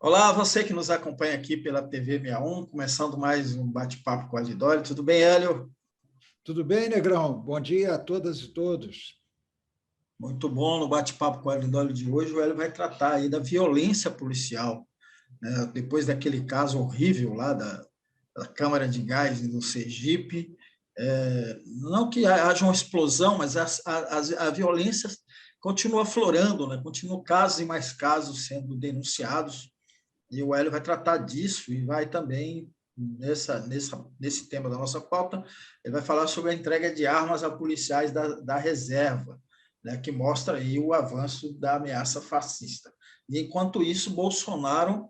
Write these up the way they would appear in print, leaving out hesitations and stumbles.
Olá, você que nos acompanha aqui pela TV 61, começando mais um bate-papo com a Lidório. Tudo bem, Hélio? Tudo bem, Negrão? Bom dia a todas e todos. Muito bom. No bate-papo com a Lidório de hoje, o Hélio vai tratar aí da violência policial, né? Depois daquele caso horrível lá da Câmara de Gás no Sergipe. Não que haja uma explosão, mas a violência continua aflorando, né? Continuam casos e mais casos sendo denunciados. E o Hélio vai tratar disso e vai também, nesse tema da nossa pauta, ele vai falar sobre a entrega de armas a policiais da reserva, né, que mostra aí o avanço da ameaça fascista. E, enquanto isso, Bolsonaro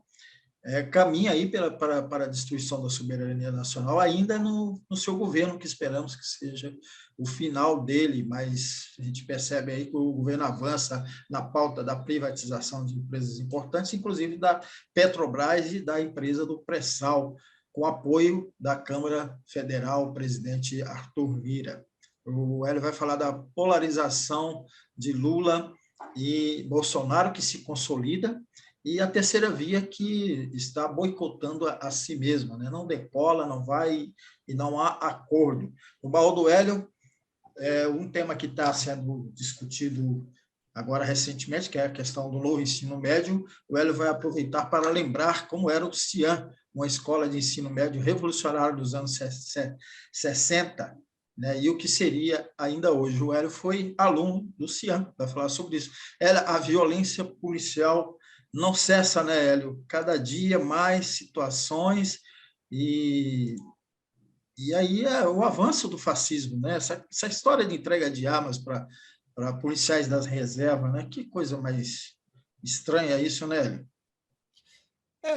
caminha aí para a destruição da soberania nacional, ainda no seu governo, que esperamos que seja o final dele, mas a gente percebe aí que o governo avança na pauta da privatização de empresas importantes, inclusive da Petrobras e da empresa do Pré-Sal, com apoio da Câmara Federal, o presidente Arthur Lira. O Hélio vai falar da polarização de Lula e Bolsonaro, que se consolida, e a terceira via que está boicotando a si mesma, né? Não decola, não vai e não há acordo. No baú do Hélio, um tema que está sendo discutido agora recentemente, que é a questão do novo ensino médio. O Hélio vai aproveitar para lembrar como era o CIAN, uma escola de ensino médio revolucionária dos anos 60, né? E o que seria ainda hoje. O Hélio foi aluno do CIAN, vai falar sobre isso. A violência policial não cessa, né, Hélio? Cada dia mais situações e aí é o avanço do fascismo, né? Essa história de entrega de armas para policiais das reservas, né? Que coisa mais estranha isso, né, Hélio?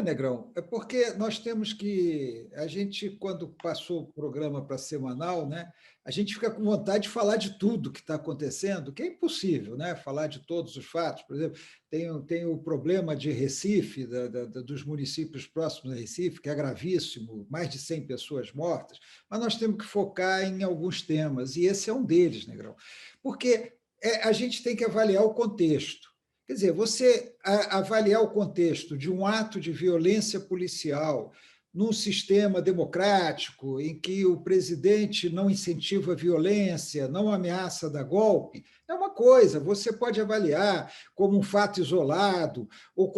Negrão, é porque nós temos que. A gente, quando passou o programa para semanal, né, a gente fica com vontade de falar de tudo que está acontecendo, que é impossível, né? Falar de todos os fatos. Por exemplo, tem o problema de Recife, dos municípios próximos a Recife, que é gravíssimo, mais de 100 pessoas mortas, mas nós temos que focar em alguns temas, e esse é um deles, Negrão, porque a gente tem que avaliar o contexto. Quer dizer, você avaliar o contexto de um ato de violência policial num sistema democrático, em que o presidente não incentiva a violência, não ameaça dar golpe, é uma coisa. Você pode avaliar como um fato isolado, ou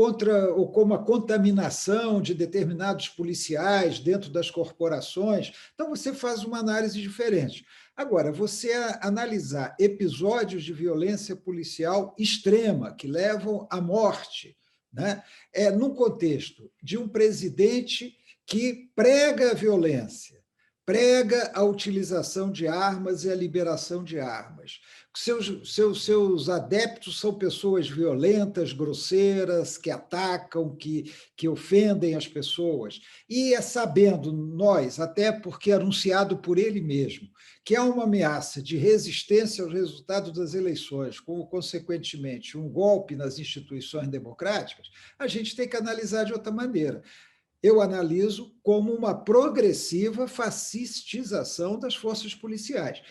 como a contaminação de determinados policiais dentro das corporações. Então, você faz uma análise diferente. Agora, você analisar episódios de violência policial extrema, que levam à morte, né? Num contexto de um presidente que prega a violência, prega a utilização de armas e a liberação de armas. Seus adeptos são pessoas violentas, grosseiras, que atacam, que ofendem as pessoas. E sabendo nós, até porque anunciado por ele mesmo, que há uma ameaça de resistência aos resultados das eleições, como, consequentemente, um golpe nas instituições democráticas, a gente tem que analisar de outra maneira. Eu analiso como uma progressiva fascistização das forças policiais.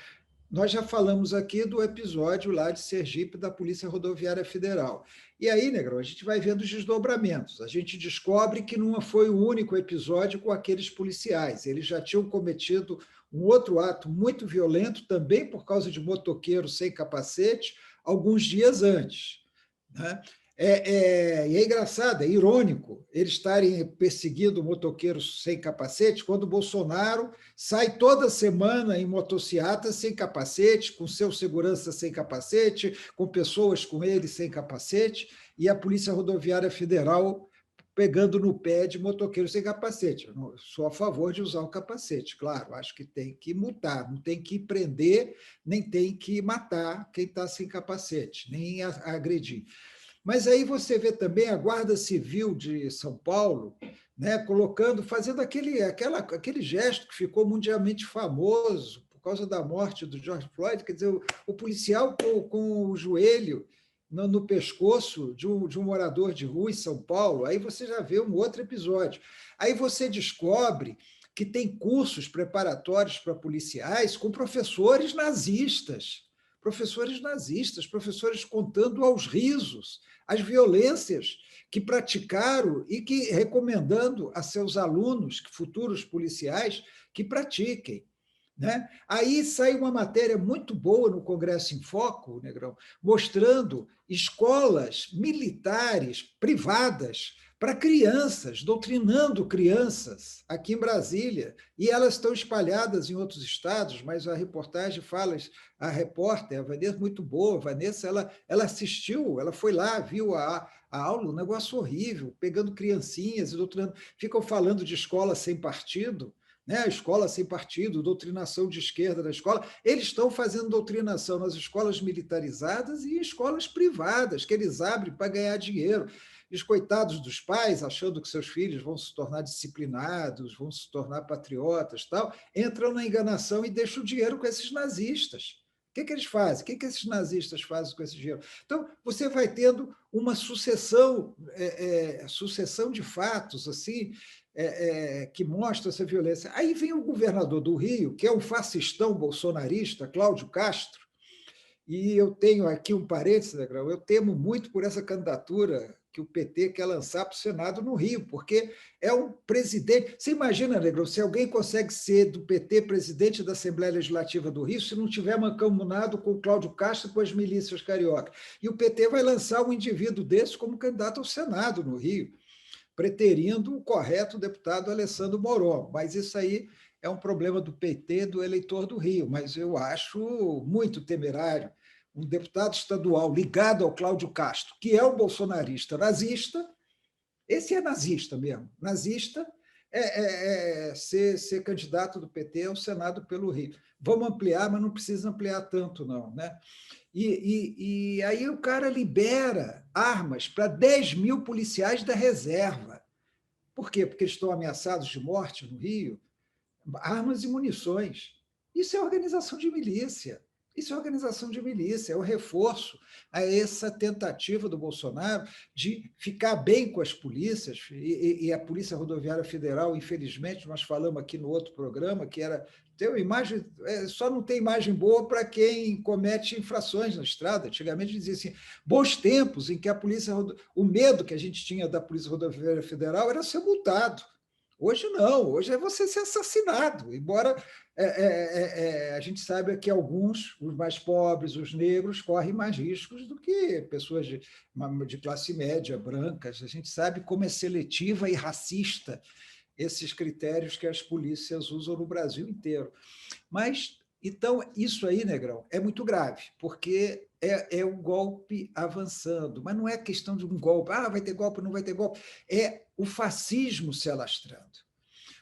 Nós já falamos aqui do episódio lá de Sergipe da Polícia Rodoviária Federal. E aí, Negrão, a gente vai vendo os desdobramentos. A gente descobre que não foi o único episódio com aqueles policiais. Eles já tinham cometido um outro ato muito violento, também por causa de motoqueiros sem capacete, alguns dias antes, né? E é engraçado, é irônico eles estarem perseguindo motoqueiros sem capacete, quando o Bolsonaro sai toda semana em motociata sem capacete, com seu segurança sem capacete, com pessoas com ele sem capacete, e a Polícia Rodoviária Federal pegando no pé de motoqueiros sem capacete. Eu sou a favor de usar o capacete, claro, acho que tem que multar, não tem que prender, nem tem que matar quem está sem capacete, nem agredir. Mas aí você vê também a Guarda Civil de São Paulo, né, fazendo aquele gesto que ficou mundialmente famoso por causa da morte do George Floyd, quer dizer, o policial com o joelho no pescoço de um morador de rua em São Paulo. Aí você já vê um outro episódio. Aí você descobre que tem cursos preparatórios para policiais com professores nazistas. professores nazistas, professores contando aos risos as violências que praticaram e que recomendando a seus alunos, futuros policiais, que pratiquem. Né? Aí sai uma matéria muito boa no Congresso em Foco, Negrão, mostrando escolas militares privadas para crianças, doutrinando crianças aqui em Brasília. E elas estão espalhadas em outros estados, mas a reportagem fala, a repórter, a Vanessa, muito boa, a Vanessa, ela assistiu, ela foi lá, viu a aula, um negócio horrível, pegando criancinhas e doutrinando. Ficam falando de escola sem partido, né? Escola sem partido, doutrinação de esquerda da escola. Eles estão fazendo doutrinação nas escolas militarizadas e em escolas privadas, que eles abrem para ganhar dinheiro. E os coitados dos pais, achando que seus filhos vão se tornar disciplinados, vão se tornar patriotas, tal, entram na enganação e deixam o dinheiro com esses nazistas. O que eles fazem? O que esses nazistas fazem com esse dinheiro? Então, você vai tendo uma sucessão de fatos assim, que mostra essa violência. Aí vem o governador do Rio, que é um fascistão bolsonarista, Cláudio Castro, e eu tenho aqui um parênteses, Negrão, eu temo muito por essa candidatura que o PT quer lançar para o Senado no Rio, porque é um presidente... Você imagina, Negrão, se alguém consegue ser do PT presidente da Assembleia Legislativa do Rio, se não tiver mancomunado com o Cláudio Castro e com as milícias cariocas. E o PT vai lançar um indivíduo desse como candidato ao Senado no Rio, preterindo o correto deputado Alessandro Moron. Mas isso aí é um problema do PT, do eleitor do Rio, mas eu acho muito temerário um deputado estadual ligado ao Cláudio Castro, que é um bolsonarista nazista, esse é nazista mesmo, nazista, ser candidato do PT ao Senado pelo Rio. Vamos ampliar, mas não precisa ampliar tanto, não, né? E aí o cara libera armas para 10 mil policiais da reserva. Por quê? Porque eles estão ameaçados de morte no Rio. Armas e munições. Isso é organização de milícia. Isso é organização de milícia, é o reforço a essa tentativa do Bolsonaro de ficar bem com as polícias, e a Polícia Rodoviária Federal, infelizmente, nós falamos aqui no outro programa, que era ter uma imagem, só não tem imagem boa para quem comete infrações na estrada. Antigamente dizia assim, bons tempos em que a polícia, o medo que a gente tinha da Polícia Rodoviária Federal era ser multado. Hoje não, hoje é você ser assassinado, embora a gente saiba que alguns, os mais pobres, os negros, correm mais riscos do que pessoas de classe média, brancas. A gente sabe como é seletiva e racista esses critérios que as polícias usam no Brasil inteiro. Mas, então, isso aí, Negrão, é muito grave, porque é um golpe avançando, mas não é questão de um golpe, vai ter golpe, não vai ter golpe, é o fascismo se alastrando.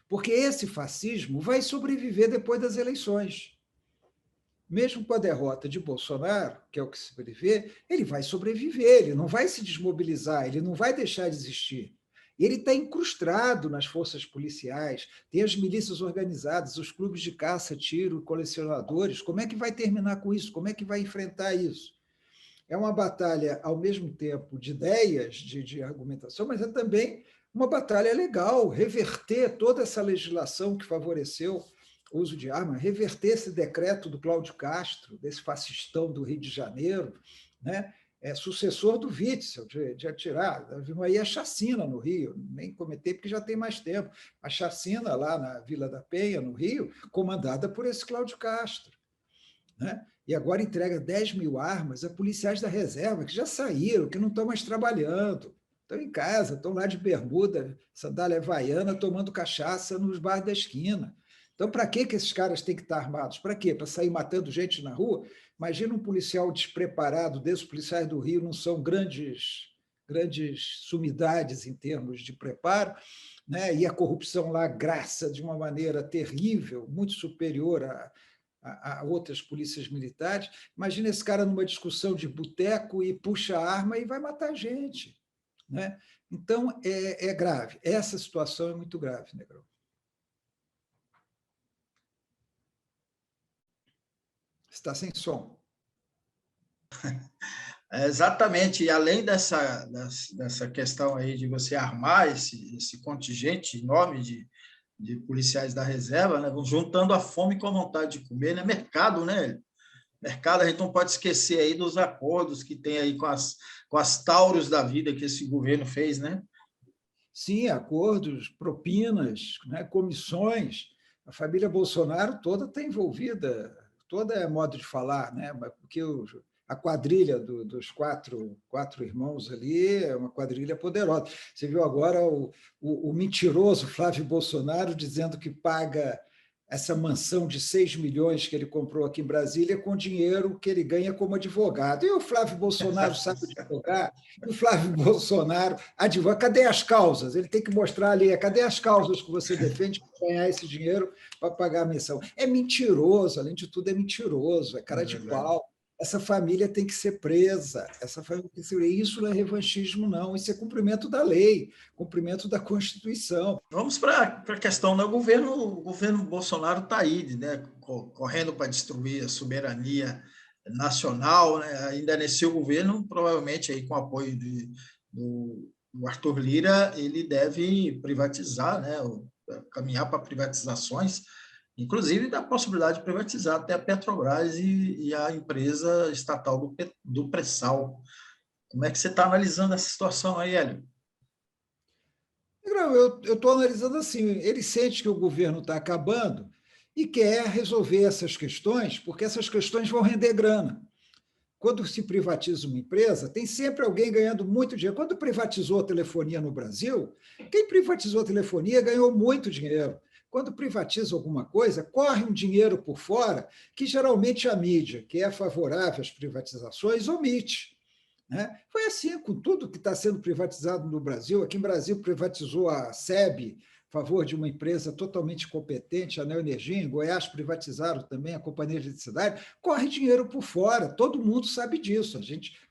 Porque esse fascismo vai sobreviver depois das eleições. Mesmo com a derrota de Bolsonaro, que é o que se prevê, ele vai sobreviver, ele não vai se desmobilizar, ele não vai deixar de existir. Ele está incrustado nas forças policiais, tem as milícias organizadas, os clubes de caça, tiro, colecionadores. Como é que vai terminar com isso? Como é que vai enfrentar isso? É uma batalha, ao mesmo tempo, de ideias, de argumentação, mas é também uma batalha legal, reverter toda essa legislação que favoreceu o uso de arma, reverter esse decreto do Cláudio Castro, desse fascistão do Rio de Janeiro, né? Sucessor do Witzel, de atirar. Aí a chacina no Rio, nem comentei porque já tem mais tempo. A chacina lá na Vila da Penha, no Rio, comandada por esse Cláudio Castro. Né? E agora entrega 10 mil armas a policiais da reserva, que já saíram, que não estão mais trabalhando. Estão em casa, estão lá de bermuda, sandália havaiana, tomando cachaça nos bares da esquina. Então, para que esses caras têm que estar armados? Para quê? Para sair matando gente na rua? Imagina um policial despreparado desses policiais do Rio, não são grandes sumidades em termos de preparo, né? E a corrupção lá graça de uma maneira terrível, muito superior a outras polícias militares. Imagina esse cara numa discussão de boteco e puxa a arma e vai matar gente. Né? Então, é grave. Essa situação é muito grave, Negrão. Está sem som. Exatamente, e além dessa questão aí de você armar esse contingente enorme de policiais da reserva, né, vão juntando a fome com a vontade de comer, né, mercado, né? mercado, a gente não pode esquecer aí dos acordos que tem aí com as Tauros da vida que esse governo fez, né? Sim, acordos, propinas, né, comissões. A família Bolsonaro toda está envolvida, toda é modo de falar, né? Porque a quadrilha dos quatro irmãos ali é uma quadrilha poderosa. Você viu agora o mentiroso Flávio Bolsonaro dizendo que paga essa mansão de 6 milhões que ele comprou aqui em Brasília com dinheiro que ele ganha como advogado. E o Flávio Bolsonaro sabe advogar, e o Flávio Bolsonaro advoga. Cadê as causas? Ele tem que mostrar ali, cadê as causas que você defende para ganhar esse dinheiro para pagar a mansão? É mentiroso, além de tudo, é mentiroso, é cara É de verdade. pau. Essa família tem que ser presa. Essa família tem que ser... Isso não é revanchismo, não. Isso é cumprimento da lei, cumprimento da Constituição. Vamos para a questão, né? O governo Bolsonaro está aí, né? Correndo para destruir a soberania nacional, né? Ainda nesse governo, provavelmente aí com o apoio do Arthur Lira, ele deve privatizar, né? Caminhar para privatizações, inclusive da possibilidade de privatizar até a Petrobras e a empresa estatal do pré-sal. Como é que você está analisando essa situação aí, Hélio? Não, eu estou analisando assim, ele sente que o governo está acabando e quer resolver essas questões, porque essas questões vão render grana. Quando se privatiza uma empresa, tem sempre alguém ganhando muito dinheiro. Quando privatizou a telefonia no Brasil, quem privatizou a telefonia ganhou muito dinheiro. Quando privatiza alguma coisa, corre um dinheiro por fora que geralmente a mídia, que é favorável às privatizações, omite. Né? Foi assim com tudo que está sendo privatizado no Brasil. Aqui em Brasil privatizou a SEB, a favor de uma empresa totalmente competente, a Neoenergia. Em Goiás privatizaram também a Companhia de Eletricidade. Corre dinheiro por fora, todo mundo sabe disso.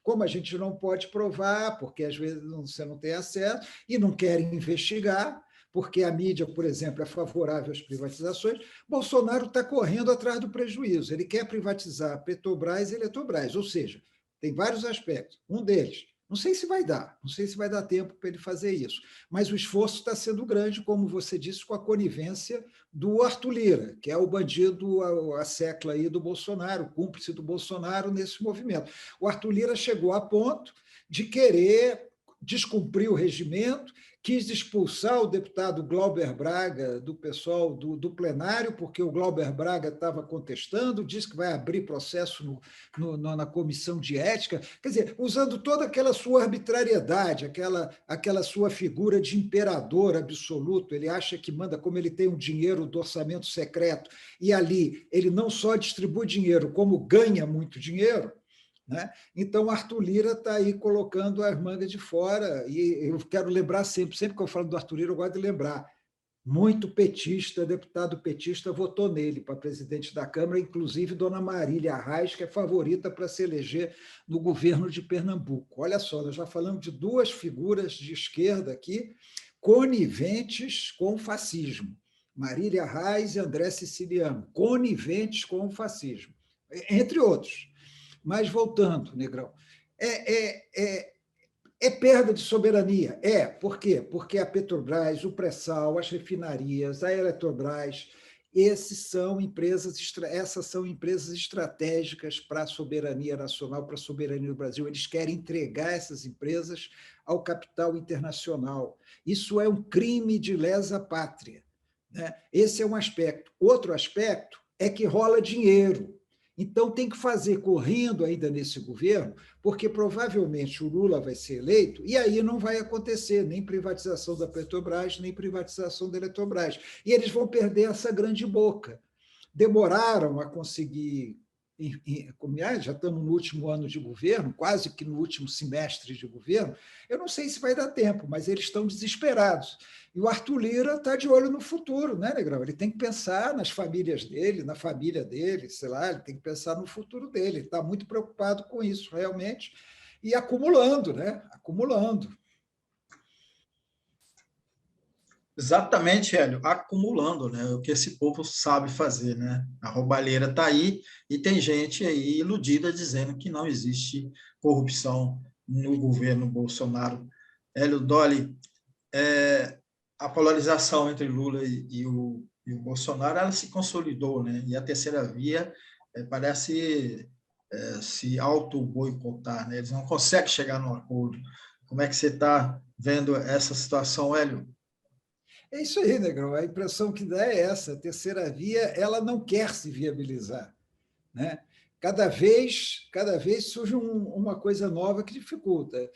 Como a gente não pode provar, porque às vezes você não tem acesso e não querem investigar, porque a mídia, por exemplo, é favorável às privatizações, Bolsonaro está correndo atrás do prejuízo. Ele quer privatizar a Petrobras e a Eletrobras, ou seja, tem vários aspectos. Um deles, não sei se vai dar, não sei se vai dar tempo para ele fazer isso, mas o esforço está sendo grande, como você disse, com a conivência do Arthur Lira, que é o bandido, a secla aí do Bolsonaro, cúmplice do Bolsonaro nesse movimento. O Arthur Lira chegou a ponto de querer descumprir o regimento, quis expulsar o deputado Glauber Braga do pessoal do plenário, porque o Glauber Braga estava contestando, disse que vai abrir processo na comissão de ética, quer dizer, usando toda aquela sua arbitrariedade, aquela sua figura de imperador absoluto. Ele acha que manda, como ele tem um dinheiro do orçamento secreto, e ali ele não só distribui dinheiro, como ganha muito dinheiro, né? Então, Arthur Lira está aí colocando as mangas de fora, e eu quero lembrar sempre que eu falo do Arthur Lira, eu gosto de lembrar, muito petista, deputado petista, votou nele para presidente da Câmara, inclusive Dona Marília Arraes, que é favorita para se eleger no governo de Pernambuco. Olha só, nós já falamos de duas figuras de esquerda aqui, coniventes com o fascismo. Marília Arraes e André Siciliano, coniventes com o fascismo, entre outros. Mas voltando, Negrão, é perda de soberania. Por quê? Porque a Petrobras, o pré-sal, as refinarias, a Eletrobras, essas são empresas estratégicas para a soberania nacional, para a soberania do Brasil. Eles querem entregar essas empresas ao capital internacional. Isso é um crime de lesa pátria, né? Esse é um aspecto. Outro aspecto é que rola dinheiro. Então, tem que fazer correndo ainda nesse governo, porque provavelmente o Lula vai ser eleito, e aí não vai acontecer nem privatização da Petrobras, nem privatização da Eletrobras. E eles vão perder essa grande boca. Demoraram a conseguir. Já estamos no último ano de governo, quase que no último semestre de governo. Eu não sei se vai dar tempo, mas eles estão desesperados. E o Arthur Lira está de olho no futuro, né, Negrão? Ele tem que pensar nas famílias dele, na família dele, sei lá, ele tem que pensar no futuro dele. Ele está muito preocupado com isso, realmente, e acumulando, né? Acumulando. Exatamente, Hélio, acumulando, né? O que esse povo sabe fazer, né? A roubalheira está aí e tem gente aí iludida dizendo que não existe corrupção no governo Bolsonaro. Hélio Dolly, a polarização entre Lula e o Bolsonaro, ela se consolidou, né? E a terceira via parece se auto-boicotar, né? Eles não conseguem chegar num acordo. Como é que você está vendo essa situação, Hélio? É isso aí, Negrão. A impressão que dá é essa. A terceira via ela não quer se viabilizar, né? Cada vez surge uma coisa nova que dificulta.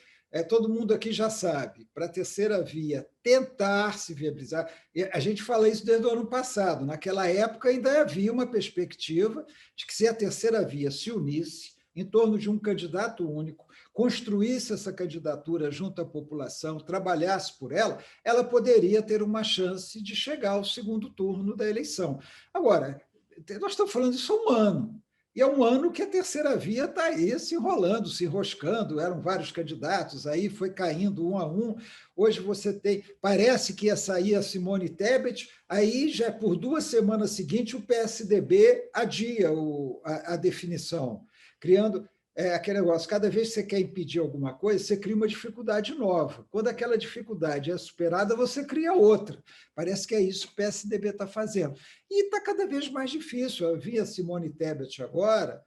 Todo mundo aqui já sabe, para a terceira via tentar se viabilizar, a gente fala isso desde o ano passado, naquela época ainda havia uma perspectiva de que se a terceira via se unisse em torno de um candidato único, construísse essa candidatura junto à população, trabalhasse por ela, ela poderia ter uma chance de chegar ao segundo turno da eleição. Agora, nós estamos falando isso há um ano. E é um ano que a terceira via está aí se enrolando, se enroscando, eram vários candidatos, aí foi caindo um a um. Hoje você tem, parece que ia sair a Simone Tebet, aí já por 2 semanas seguintes o PSDB adia a definição, criando aquele negócio, cada vez que você quer impedir alguma coisa, você cria uma dificuldade nova. Quando aquela dificuldade é superada, você cria outra. Parece que é isso que o PSDB está fazendo. E está cada vez mais difícil. Eu vi a Simone Tebet agora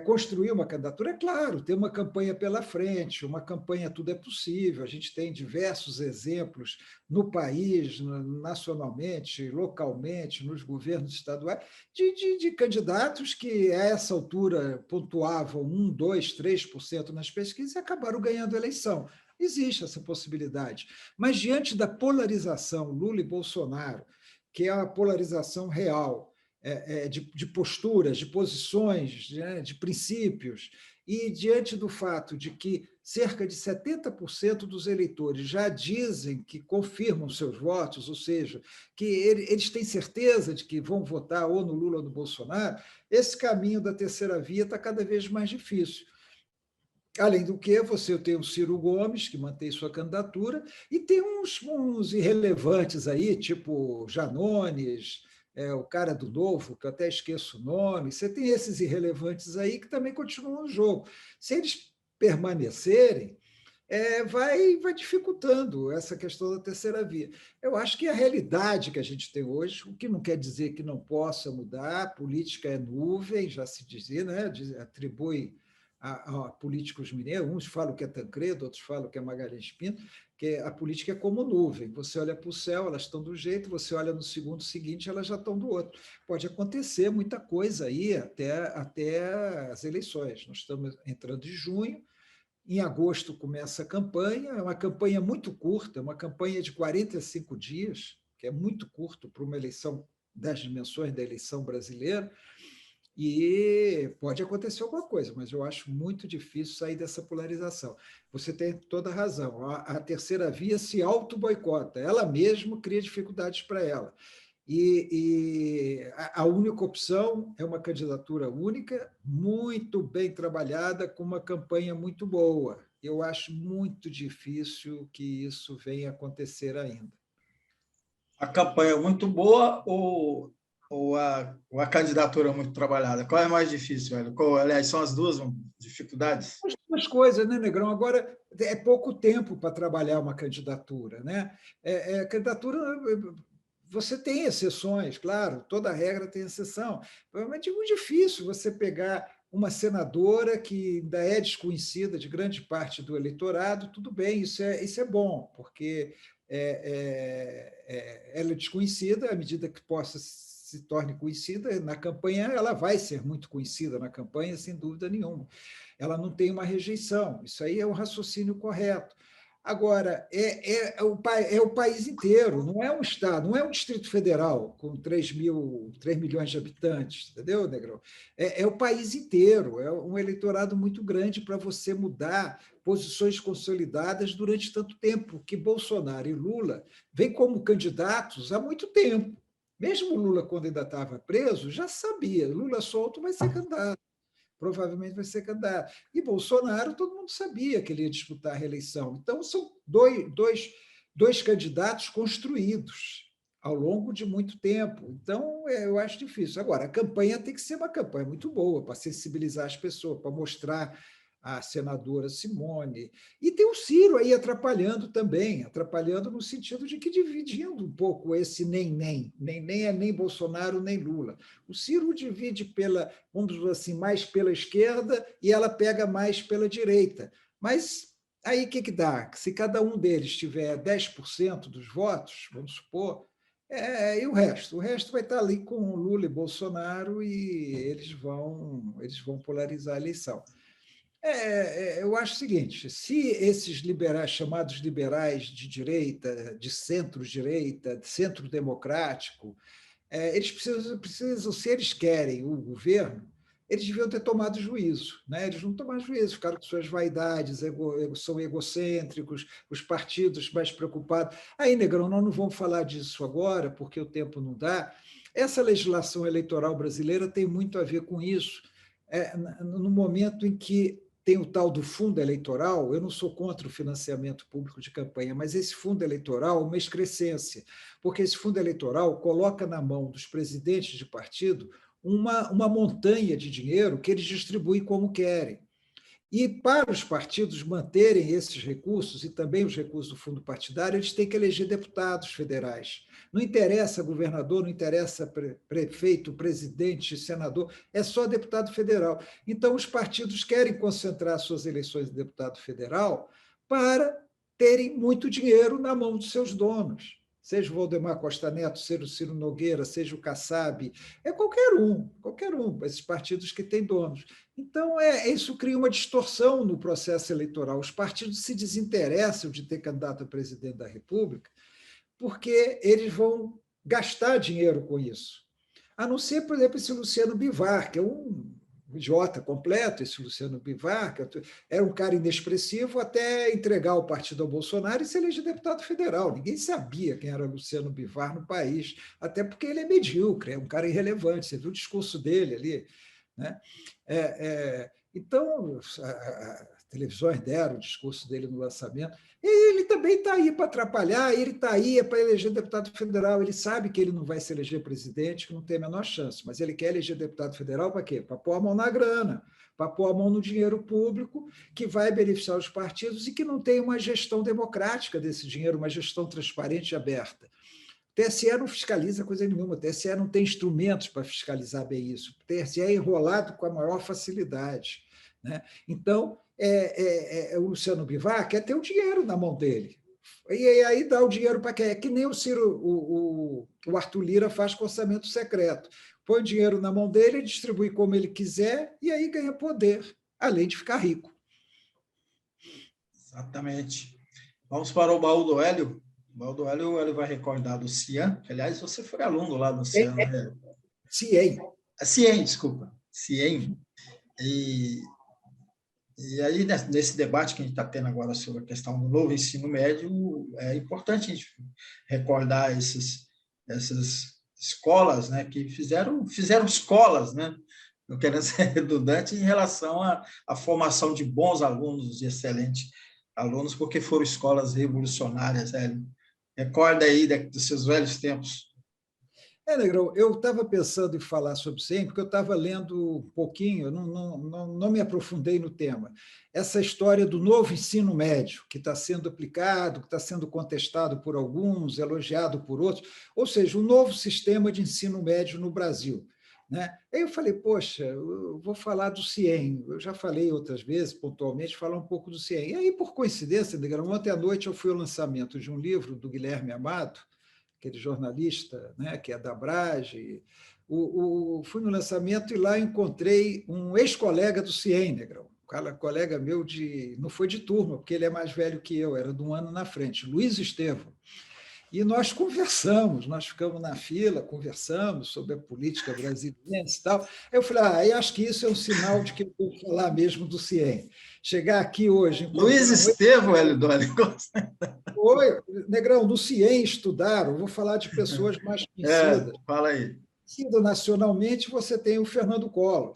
construir uma candidatura, é claro, tem uma campanha pela frente, uma campanha tudo é possível, a gente tem diversos exemplos no país, nacionalmente, localmente, nos governos estaduais, de candidatos que, a essa altura, pontuavam 1, 2, 3% nas pesquisas e acabaram ganhando a eleição. Existe essa possibilidade. Mas, diante da polarização Lula e Bolsonaro, que é uma polarização real, de posturas, de posições, né, de princípios, e diante do fato de que cerca de 70% dos eleitores já dizem que confirmam seus votos, ou seja, que eles têm certeza de que vão votar ou no Lula ou no Bolsonaro, esse caminho da terceira via está cada vez mais difícil. Além do que, você tem o Ciro Gomes, que mantém sua candidatura, e tem uns irrelevantes aí, tipo Janones, o cara do Novo, que eu até esqueço o nome. Você tem esses irrelevantes aí que também continuam no jogo. Se eles permanecerem, vai dificultando essa questão da terceira via. Eu acho que a realidade que a gente tem hoje, o que não quer dizer que não possa mudar, a política é nuvem, já se dizia, né? Atribui a políticos mineiros, uns falam que é Tancredo, outros falam que é Magalhães Pinto, que a política é como nuvem, você olha para o céu, elas estão do jeito, você olha no segundo seguinte, elas já estão do outro. Pode acontecer muita coisa aí até as eleições. Nós estamos entrando em junho, em agosto começa a campanha, é uma campanha muito curta, uma campanha de 45 dias, que é muito curto para uma eleição das dimensões da eleição brasileira, e pode acontecer alguma coisa, mas eu acho muito difícil sair dessa polarização. Você tem toda a razão. A terceira via se auto-boicota, ela mesma cria dificuldades para ela. E a única opção é uma candidatura única, muito bem trabalhada, com uma campanha muito boa. Eu acho muito difícil que isso venha a acontecer ainda. A campanha é muito boa ou a candidatura é muito trabalhada? Qual é mais difícil, velho? Aliás, são as duas dificuldades? As duas coisas, né, Negrão? Agora, é pouco tempo para trabalhar uma candidatura, né? Candidatura, você tem exceções, claro, toda regra tem exceção, mas é muito difícil você pegar uma senadora que ainda é desconhecida de grande parte do eleitorado, tudo bem, isso é bom, porque ela é desconhecida, à medida que possa se torne conhecida, na campanha ela vai ser muito conhecida na campanha, sem dúvida nenhuma. Ela não tem uma rejeição, isso aí é um raciocínio correto. Agora, é o país inteiro, não é um estado, não é um Distrito Federal com 3 milhões de habitantes, entendeu, Negrão? É o país inteiro, é um eleitorado muito grande para você mudar posições consolidadas durante tanto tempo, que Bolsonaro e Lula vêm como candidatos há muito tempo. Mesmo Lula, quando ainda estava preso, já sabia, Lula solto vai ser candidato, provavelmente vai ser candidato. E Bolsonaro, todo mundo sabia que ele ia disputar a reeleição. Então, são dois candidatos construídos ao longo de muito tempo. Então, eu acho difícil. Agora, a campanha tem que ser uma campanha muito boa para sensibilizar as pessoas, para mostrar a senadora Simone, e tem o Ciro aí atrapalhando também, atrapalhando no sentido de que dividindo um pouco esse nem-nem. Nem-nem é nem Bolsonaro, nem Lula. O Ciro divide pela, vamos dizer assim, mais pela esquerda e ela pega mais pela direita. Mas aí o que dá? Se cada um deles tiver 10% dos votos, vamos supor, e o resto? O resto vai estar ali com Lula e Bolsonaro e eles vão polarizar a eleição. Eu acho o seguinte: se esses liberais, chamados liberais de direita, de centro-direita, de centro-democrático, eles precisam, se eles querem o governo, eles deviam ter tomado juízo. Né? Eles não tomaram juízo, ficaram com suas vaidades, são egocêntricos, os partidos mais preocupados. Aí, Negrão, nós não vamos falar disso agora, porque o tempo não dá. Essa legislação eleitoral brasileira tem muito a ver com isso. No momento em que tem o tal do fundo eleitoral, eu não sou contra o financiamento público de campanha, mas esse fundo eleitoral é uma excrescência, porque esse fundo eleitoral coloca na mão dos presidentes de partido uma montanha de dinheiro que eles distribuem como querem. E para os partidos manterem esses recursos, e também os recursos do fundo partidário, eles têm que eleger deputados federais. Não interessa governador, não interessa prefeito, presidente, senador, é só deputado federal. Então, os partidos querem concentrar suas eleições de deputado federal para terem muito dinheiro na mão dos seus donos. Seja o Valdemar Costa Neto, seja o Ciro Nogueira, seja o Kassab, qualquer um, esses partidos que têm donos. Então, isso cria uma distorção no processo eleitoral. Os partidos se desinteressam de ter candidato a presidente da República porque eles vão gastar dinheiro com isso. A não ser, por exemplo, esse Luciano Bivar, que é um idiota completo, esse Luciano Bivar, que era um cara inexpressivo até entregar o partido ao Bolsonaro e se eleger deputado federal. Ninguém sabia quem era Luciano Bivar no país, até porque ele é medíocre, é um cara irrelevante. Você viu o discurso dele ali, né? Então, as televisões deram o discurso dele no lançamento. E ele também está aí para atrapalhar, ele está aí para eleger deputado federal. Ele sabe que ele não vai se eleger presidente, que não tem a menor chance, mas ele quer eleger deputado federal para quê? Para pôr a mão na grana, para pôr a mão no dinheiro público que vai beneficiar os partidos e que não tem uma gestão democrática desse dinheiro, uma gestão transparente e aberta. O TSE não fiscaliza coisa nenhuma, o TSE não tem instrumentos para fiscalizar bem isso, o TSE é enrolado com a maior facilidade. Né? Então, o Luciano Bivar quer ter o dinheiro na mão dele. E aí dá o dinheiro para quem? É que nem o Ciro, o Arthur Lira faz com orçamento secreto. Põe o dinheiro na mão dele, distribui como ele quiser e aí ganha poder, além de ficar rico. Exatamente. Vamos para o baú do Hélio. O baú do Hélio, ele vai recordar do CIAN, que, aliás, você foi aluno lá do CIAN. CIEM. CIEM, desculpa. CIEM. E aí, nesse debate que a gente está tendo agora sobre a questão do novo ensino médio, é importante a gente recordar essas escolas, né, que fizeram escolas, né, não querendo ser redundante, em relação à formação de bons alunos, de excelentes alunos, porque foram escolas revolucionárias. Recorda aí dos seus velhos tempos. Negrão, eu estava pensando em falar sobre isso, porque eu estava lendo um pouquinho, não me aprofundei no tema. Essa história do novo ensino médio, que está sendo aplicado, que está sendo contestado por alguns, elogiado por outros, ou seja, um novo sistema de ensino médio no Brasil. Né? Aí eu falei, poxa, eu vou falar do CIEM, eu já falei outras vezes, pontualmente, falar um pouco do CIEM. E aí, por coincidência, Negrão, ontem à noite eu fui ao lançamento de um livro do Guilherme Amado, aquele jornalista, né, que é da Brage. Fui no lançamento e lá encontrei um ex-colega do CIEM, Negrão, um colega meu não foi de turma, porque ele é mais velho que eu, era de um ano na frente, Luiz Estevão. E nós conversamos, nós ficamos na fila, conversamos sobre a política brasileira e tal. Eu falei, eu acho que isso é um sinal de que eu vou falar mesmo do CIEM. Chegar aqui hoje... Luiz Estevão, Hélio Dória. Oi, Negrão, do CIEM estudaram, vou falar de pessoas mais conhecidas. Fala aí. Conhecido nacionalmente, você tem o Fernando Collor.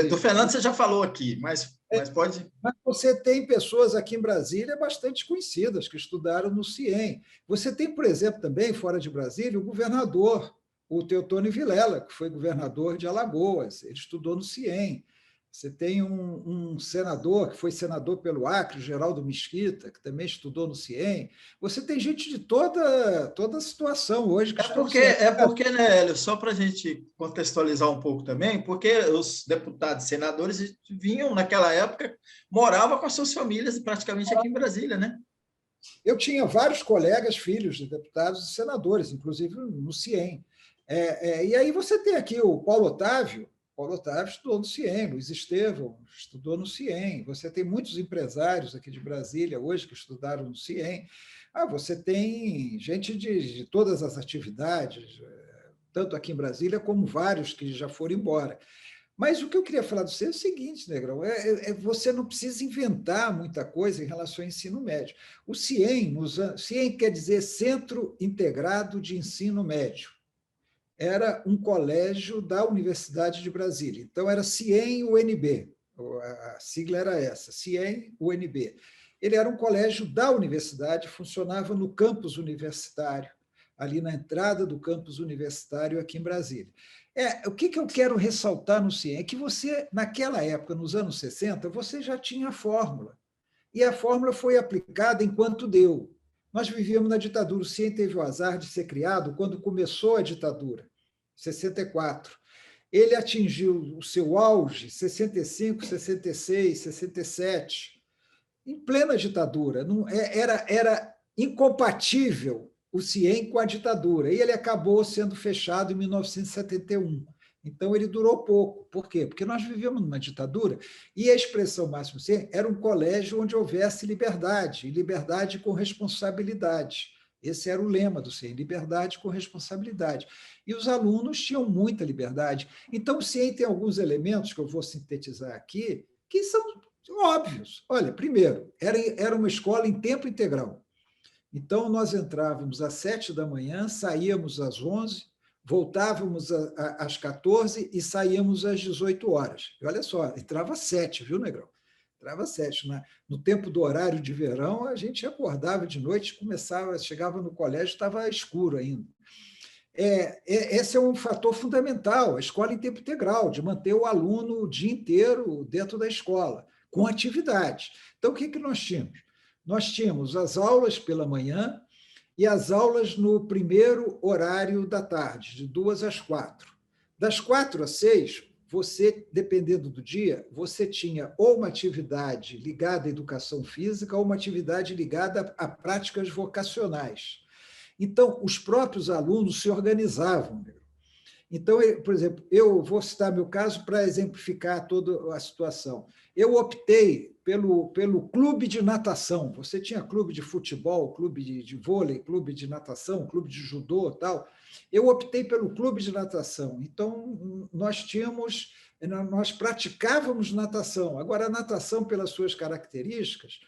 Do Fernando você já falou aqui, mas pode... Mas você tem pessoas aqui em Brasília bastante conhecidas, que estudaram no CIEM. Você tem, por exemplo, também, fora de Brasília, o governador, o Teotônio Vilela, que foi governador de Alagoas, ele estudou no CIEM. Você tem um senador que foi senador pelo Acre, Geraldo Mesquita, que também estudou no CIEM. Você tem gente de toda a situação hoje que estuda no CIEM. Né, Hélio, só para a gente contextualizar um pouco também, porque os deputados, senadores vinham, naquela época, moravam com as suas famílias praticamente aqui em Brasília, né? Eu tinha vários colegas, filhos de deputados e senadores, inclusive no CIEM. E aí você tem aqui o Paulo Otávio estudou no CIEM, Luiz Estevão estudou no CIEM, você tem muitos empresários aqui de Brasília hoje que estudaram no CIEM. Você tem gente de todas as atividades, tanto aqui em Brasília como vários que já foram embora. Mas o que eu queria falar de você é o seguinte, Negrão, você não precisa inventar muita coisa em relação ao ensino médio. O CIEM quer dizer Centro Integrado de Ensino Médio. Era um colégio da Universidade de Brasília. Então, era CIEM-UNB, a sigla era essa, CIEM-UNB. Ele era um colégio da universidade, funcionava no campus universitário, ali na entrada do campus universitário aqui em Brasília. O que eu quero ressaltar no CIEM é que você, naquela época, nos anos 60, você já tinha a fórmula. E a fórmula foi aplicada enquanto deu. Nós vivíamos na ditadura. O CIEM teve o azar de ser criado quando começou a ditadura, 64. Ele atingiu o seu auge 65, 66, 67, em plena ditadura. Era incompatível o CIEM com a ditadura. E ele acabou sendo fechado em 1971. Então, ele durou pouco. Por quê? Porque nós vivíamos numa ditadura e a expressão máxima do CIEM era um colégio onde houvesse liberdade, e liberdade com responsabilidade. Esse era o lema do CIEM, liberdade com responsabilidade. E os alunos tinham muita liberdade. Então, o CIEM tem alguns elementos que eu vou sintetizar aqui, que são óbvios. Olha, primeiro, era uma escola em tempo integral. Então, nós entrávamos às 7 da manhã, saíamos às 11, voltávamos às 14 e saíamos às 18 horas. E olha só, entrava às 7, viu, Negrão? Entrava às 7. No tempo do horário de verão, a gente acordava de noite, chegava no colégio, estava escuro ainda. Esse é um fator fundamental, a escola em tempo integral, de manter o aluno o dia inteiro dentro da escola, com atividade. Então, o que nós tínhamos? Nós tínhamos as aulas pela manhã e as aulas no primeiro horário da tarde, de 2 às 4. Das 4 às 6, você, dependendo do dia, você tinha ou uma atividade ligada à educação física ou uma atividade ligada a práticas vocacionais. Então, os próprios alunos se organizavam. Então, por exemplo, eu vou citar meu caso para exemplificar toda a situação. Eu optei pelo clube de natação. Você tinha clube de futebol, clube de vôlei, clube de natação, clube de judô, tal. Eu optei pelo clube de natação. Então, nós praticávamos natação. Agora, a natação, pelas suas características,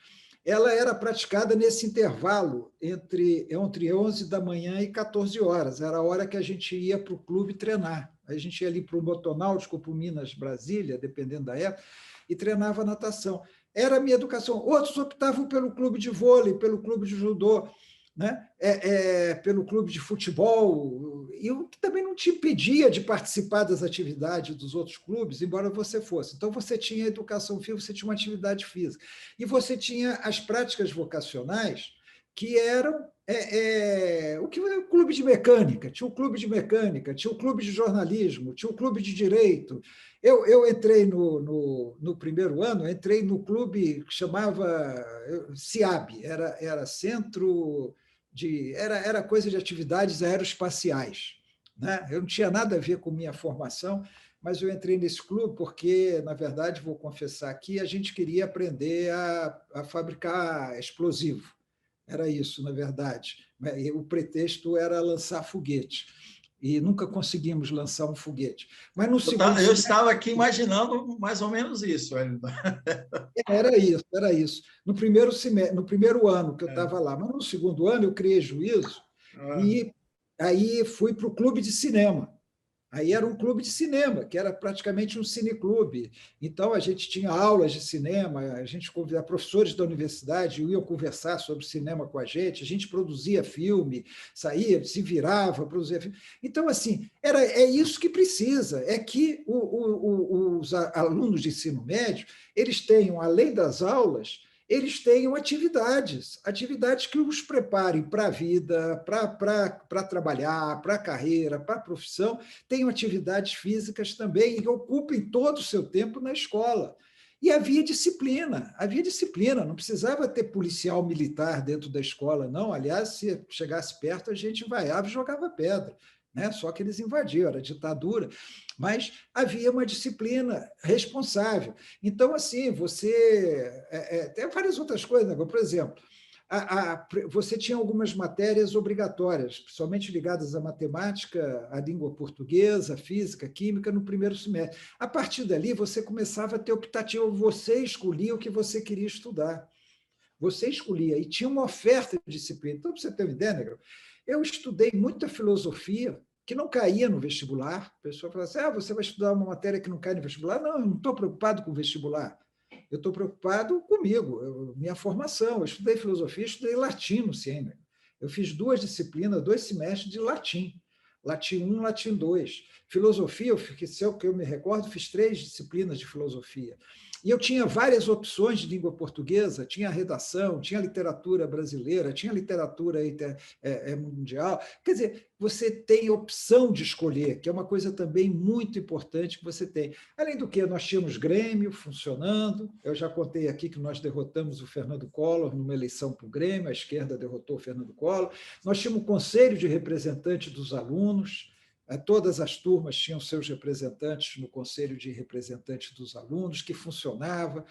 ela era praticada nesse intervalo entre 11 da manhã e 14 horas. Era a hora que a gente ia para o clube treinar. A gente ia ali para o Motonáutico, para o Minas Brasília, dependendo da época, e treinava natação. Era a minha educação. Outros optavam pelo clube de vôlei, pelo clube de judô, né? Pelo clube de futebol, e o que também não te impedia de participar das atividades dos outros clubes, embora você fosse. Então, você tinha educação física, você tinha uma atividade física. E você tinha as práticas vocacionais, que eram o clube de mecânica, tinha o clube de mecânica, tinha o clube de jornalismo, tinha o clube de direito. Eu entrei no primeiro ano, entrei no clube que chamava CIAB, era Centro era coisa de atividades aeroespaciais, né? Eu não tinha nada a ver com minha formação, mas eu entrei nesse clube porque, na verdade, vou confessar aqui, a gente queria aprender a fabricar explosivo. Era isso, na verdade. O pretexto era lançar foguete. E nunca conseguimos lançar um foguete. Mas no segundo eu estava aqui imaginando mais ou menos isso. Era isso. No primeiro ano que eu estava lá. Mas no segundo ano eu criei juízo e aí fui para o clube de cinema. Aí era um clube de cinema, que era praticamente um cineclube. Então, a gente tinha aulas de cinema, a gente convidava professores da universidade, iam conversar sobre cinema com a gente produzia filme, saía, se virava, produzia filme. Então, assim, é isso que precisa, é que os alunos de ensino médio eles tenham, além das aulas, eles tenham atividades que os preparem para a vida, para trabalhar, para a carreira, para a profissão, tenham atividades físicas também e ocupem todo o seu tempo na escola. E havia disciplina, não precisava ter policial militar dentro da escola, não. Aliás, se chegasse perto, a gente vaiava e jogava pedra, né? Só que eles invadiam, era ditadura, mas havia uma disciplina responsável. Então, assim, tem várias outras coisas, né? Por exemplo, você tinha algumas matérias obrigatórias, principalmente ligadas à matemática, à língua portuguesa, física, química, no primeiro semestre. A partir dali, você começava a ter optativa, você escolhia o que você queria estudar. Você escolhia, e tinha uma oferta de disciplina. Então, para você ter uma ideia, Negro, eu estudei muita filosofia que não caía no vestibular. A pessoa fala assim, você vai estudar uma matéria que não cai no vestibular? Não, eu não estou preocupado com o vestibular. Eu estou preocupado comigo, minha formação. Eu estudei filosofia, estudei latim no CIEM. Eu fiz 2 disciplinas, 2 semestres de latim. Latim 1, latim 2. Filosofia, se é o que eu me recordo, fiz 3 disciplinas de filosofia. E eu tinha várias opções de língua portuguesa, tinha redação, tinha literatura brasileira, tinha literatura mundial. Quer dizer, você tem opção de escolher, que é uma coisa também muito importante que você tem. Além do que, nós tínhamos Grêmio funcionando, eu já contei aqui que nós derrotamos o Fernando Collor numa eleição para o Grêmio, a esquerda derrotou o Fernando Collor, nós tínhamos o Conselho de Representantes dos Alunos, todas as turmas tinham seus representantes no Conselho de Representantes dos Alunos, que funcionava.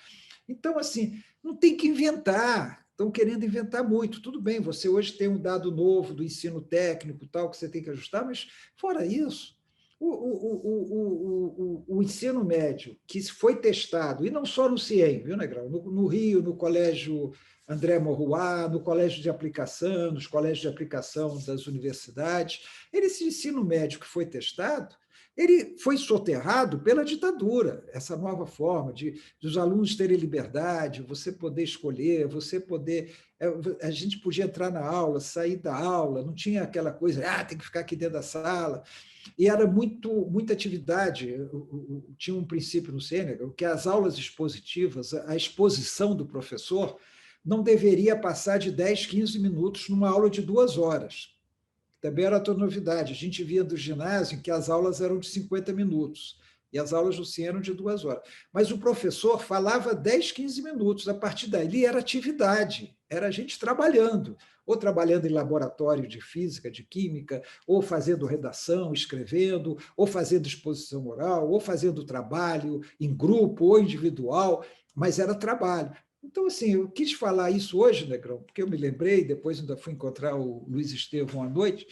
Então, assim, não tem que inventar, estão querendo inventar muito. Tudo bem, você hoje tem um dado novo do ensino técnico, tal, que você tem que ajustar, mas, fora isso, o ensino médio, que foi testado, e não só no CIEM, viu, Negrão? No Rio, no Colégio André Morroá, no colégio de aplicação, nos colégios de aplicação das universidades. Esse ensino médio que foi testado, ele foi soterrado pela ditadura, essa nova forma de os alunos terem liberdade, você poder escolher, você poder... A gente podia entrar na aula, sair da aula, não tinha aquela coisa, tem que ficar aqui dentro da sala. E era muita atividade. Tinha um princípio no Sêneca, que as aulas expositivas, a exposição do professor, não deveria passar de 10, 15 minutos numa aula de 2 horas. Também era outra novidade. A gente via do ginásio que as aulas eram de 50 minutos e as aulas do CIE eram de 2 horas. Mas o professor falava 10, 15 minutos. A partir dali era atividade, era a gente trabalhando, ou trabalhando em laboratório de física, de química, ou fazendo redação, escrevendo, ou fazendo exposição oral, ou fazendo trabalho em grupo ou individual, mas era trabalho. Então, assim, eu quis falar isso hoje, Negrão, porque eu me lembrei, depois ainda fui encontrar o Luiz Estevão à noite,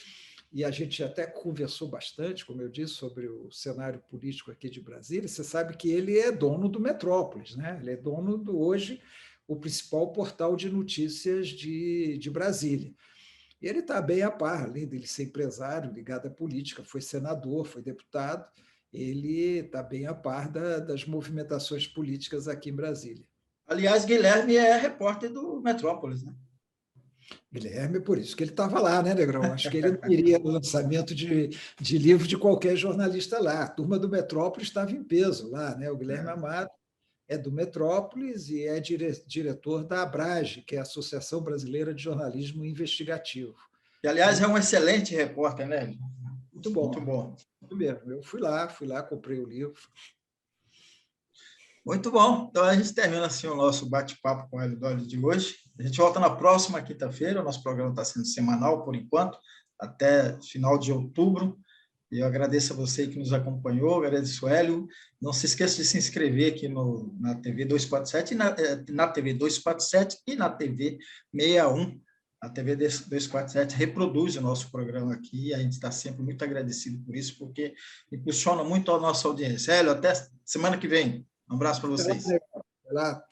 e a gente até conversou bastante, como eu disse, sobre o cenário político aqui de Brasília. Você sabe que ele é dono do Metrópolis, né? Ele é dono hoje, o principal portal de notícias de Brasília. E ele está bem a par, além dele ser empresário, ligado à política, foi senador, foi deputado, ele está bem a par das movimentações políticas aqui em Brasília. Aliás, Guilherme é repórter do Metrópolis, né? Guilherme, por isso que ele estava lá, né, Negrão? Acho que ele não iria no lançamento de livro de qualquer jornalista lá. A turma do Metrópolis estava em peso lá, né? O Guilherme Amado é do Metrópolis e é diretor da ABRAGE, que é a Associação Brasileira de Jornalismo Investigativo. E, aliás, é um excelente repórter, né? Muito bom. Muito bom. Muito mesmo. Eu fui lá, comprei o livro. Muito bom. Então, a gente termina assim o nosso bate-papo com o Hélio Dolly de hoje. A gente volta na próxima quinta-feira. O nosso programa está sendo semanal, por enquanto, até final de outubro. E eu agradeço a você que nos acompanhou, agradeço o Hélio. Não se esqueça de se inscrever aqui na TV 247, na TV 247 e na TV 61. A TV 247 reproduz o nosso programa aqui e a gente está sempre muito agradecido por isso, porque impulsiona muito a nossa audiência. Hélio, até semana que vem. Um abraço para vocês. Vai lá.